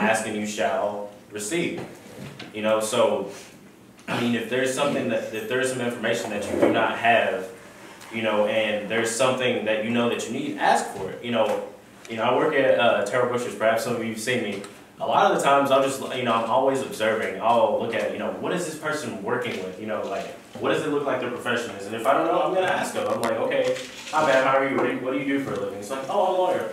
ask and you shall receive. You know, so, I mean, if there's something if there's some information that you do not have, you know, and there's something that you know that you need, ask for it. You know, I work at Terrell Bush's, perhaps some of you have seen me. A lot of the times I'll just, you know, I'm always observing. I'll look at, you know, what is this person working with? You know, like, what does it look like their profession is? And if I don't know, I'm going to ask them. I'm like, okay, hi man, how are you? What do you do for a living? It's like, oh, I'm a lawyer.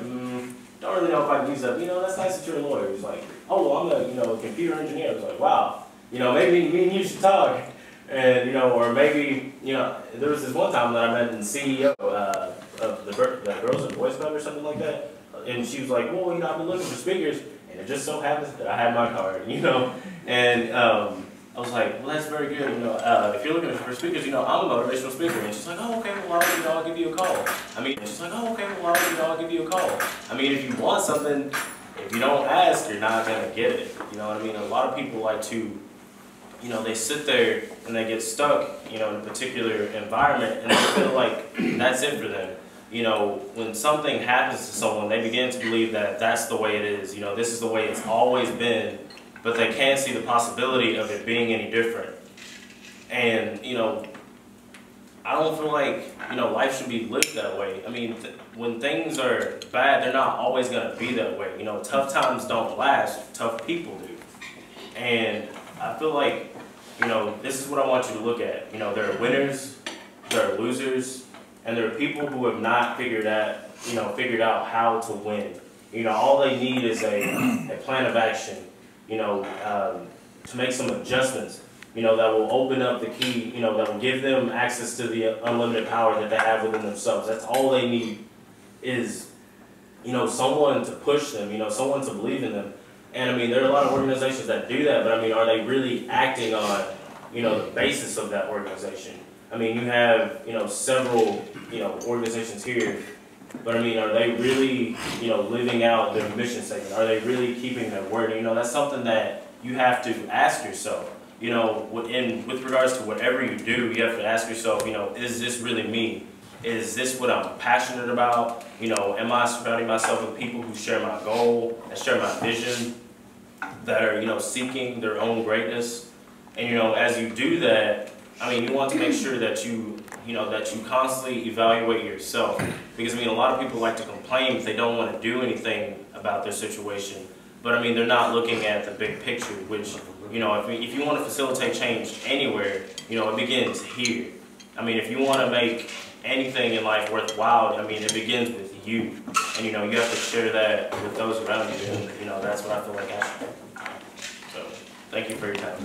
Don't really know if I can use that. You know, that's nice that you're a lawyer. He's like, oh, well, I'm a, you know, computer engineer. I was like, wow, you know, maybe me and you should talk. And, you know, or maybe, you know, there was this one time that I met the CEO of the Girls and Boys Club or something like that. And she was like, well, you know, I've been looking for speakers. And it just so happens that I had my card, you know. And I was like, well, that's very good. You know, if you're looking for speakers, you know, I'm a motivational speaker. And she's like, oh, okay, well, I'll give you a call. I mean, she's like, oh, okay, well, I'll give you a call. I mean, if you want something, if you don't ask, you're not going to get it. You know what I mean? A lot of people like to, you know, they sit there and they get stuck, you know, in a particular environment and they feel like that's it for them. You know, when something happens to someone, they begin to believe that that's the way it is. You know, this is the way it's always been, but they can't see the possibility of it being any different. And, you know, I don't feel like, you know, life should be lived that way. I mean, when things are bad, they're not always going to be that way. You know, tough times don't last, tough people do. And I feel like, you know, this is what I want you to look at. You know, there are winners, there are losers, and there are people who have not figured out how to win. You know, all they need is a plan of action, you know, to make some adjustments, you know, that will open up the key, you know, that will give them access to the unlimited power that they have within themselves. That's all they need is, you know, someone to push them, you know, someone to believe in them. And I mean, there are a lot of organizations that do that, but I mean, are they really acting on, you know, the basis of that organization? I mean, you have, you know, several, you know, organizations here, but I mean, are they really, you know, living out their mission statement? Are they really keeping their word? You know, that's something that you have to ask yourself. You know, with regards to whatever you do, you have to ask yourself, you know, is this really me? Is this what I'm passionate about? You know, am I surrounding myself with people who share my goal and share my vision, that are, you know, seeking their own greatness? And, you know, as you do that, I mean, you want to make sure that you know, that you constantly evaluate yourself. Because, I mean, a lot of people like to complain if they don't want to do anything about their situation. But, I mean, they're not looking at the big picture, which, you know, if you want to facilitate change anywhere, you know, it begins here. I mean, if you want to make anything in life worthwhile, I mean, it begins with you. And, you know, you have to share that with those around you. And, you know, that's what I feel like I should do. So, thank you for your time.